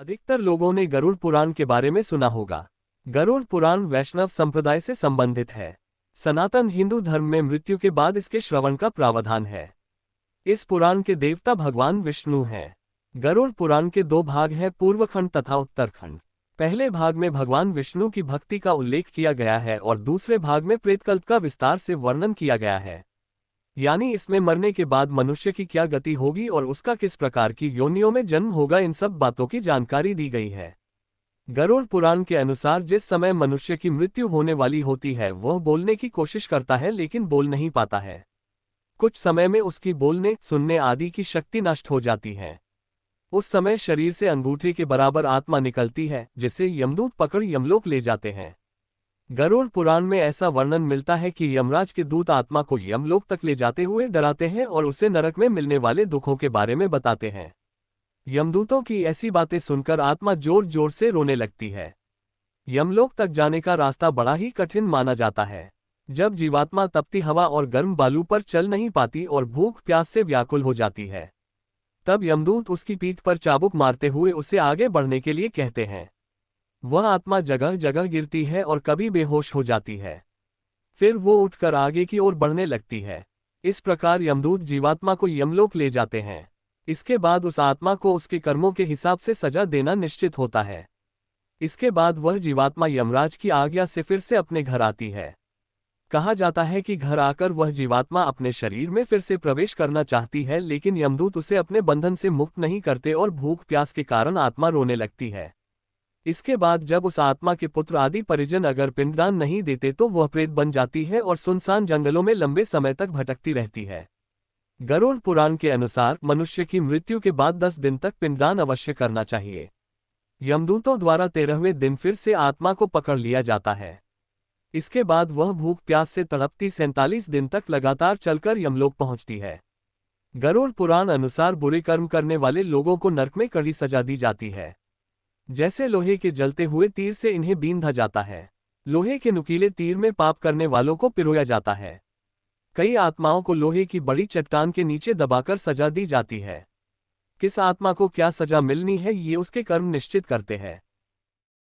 अधिकतर लोगों ने गरुड़ पुराण के बारे में सुना होगा। गरुड़ पुराण वैष्णव संप्रदाय से संबंधित है। सनातन हिंदू धर्म में मृत्यु के बाद इसके श्रवण का प्रावधान है। इस पुराण के देवता भगवान विष्णु हैं। गरुड़ पुराण के दो भाग हैं, पूर्वखंड तथा उत्तरखंड। पहले भाग में भगवान विष्णु की भक्ति का उल्लेख किया गया है और दूसरे भाग में प्रेतकल्प का विस्तार से वर्णन किया गया है। यानी इसमें मरने के बाद मनुष्य की क्या गति होगी और उसका किस प्रकार की योनियों में जन्म होगा, इन सब बातों की जानकारी दी गई है। गरुड़ पुराण के अनुसार जिस समय मनुष्य की मृत्यु होने वाली होती है वह बोलने की कोशिश करता है लेकिन बोल नहीं पाता है। कुछ समय में उसकी बोलने, सुनने आदि की शक्ति नष्ट हो जाती है। उस समय शरीर से अंगूठे के बराबर आत्मा निकलती है जिसे यमदूत पकड़ यमलोक ले जाते हैं। गरुड़ पुराण में ऐसा वर्णन मिलता है कि यमराज के दूत आत्मा को यमलोक तक ले जाते हुए डराते हैं और उसे नरक में मिलने वाले दुखों के बारे में बताते हैं। यमदूतों की ऐसी बातें सुनकर आत्मा जोर जोर से रोने लगती है। यमलोक तक जाने का रास्ता बड़ा ही कठिन माना जाता है। जब जीवात्मा तपती हवा और गर्म बालू पर चल नहीं पाती और भूख प्यास से व्याकुल हो जाती है, तब यमदूत उसकी पीठ पर चाबुक मारते हुए उसे आगे बढ़ने के लिए कहते हैं। वह आत्मा जगह जगह गिरती है और कभी बेहोश हो जाती है, फिर वो उठकर आगे की ओर बढ़ने लगती है। इस प्रकार यमदूत जीवात्मा को यमलोक ले जाते हैं। इसके बाद उस आत्मा को उसके कर्मों के हिसाब से सजा देना निश्चित होता है। इसके बाद वह जीवात्मा यमराज की आज्ञा से फिर से अपने घर आती है। कहा जाता है कि घर आकर वह जीवात्मा अपने शरीर में फिर से प्रवेश करना चाहती है, लेकिन यमदूत उसे अपने बंधन से मुक्त नहीं करते और भूख प्यास के कारण आत्मा रोने लगती है। इसके बाद जब उस आत्मा के पुत्र आदि परिजन अगर पिंडदान नहीं देते तो वह प्रेत बन जाती है और सुनसान जंगलों में लंबे समय तक भटकती रहती है। गरुड़ पुराण के अनुसार मनुष्य की मृत्यु के बाद 10 दिन तक पिंडदान अवश्य करना चाहिए। यमदूतों द्वारा 13वें दिन फिर से आत्मा को पकड़ लिया जाता है। इसके बाद वह भूख प्यास से तड़पती 47 दिन तक लगातार चलकर यमलोक पहुंचती है। गरुड़ पुराण अनुसार बुरे कर्म करने वाले लोगों को नरक में कड़ी सजा दी जाती है। जैसे लोहे के जलते हुए तीर से इन्हें बींधा जाता है। लोहे के नुकीले तीर में पाप करने वालों को पिरोया जाता है। कई आत्माओं को लोहे की बड़ी चट्टान के नीचे दबाकर सजा दी जाती है। किस आत्मा को क्या सजा मिलनी है ये उसके कर्म निश्चित करते हैं।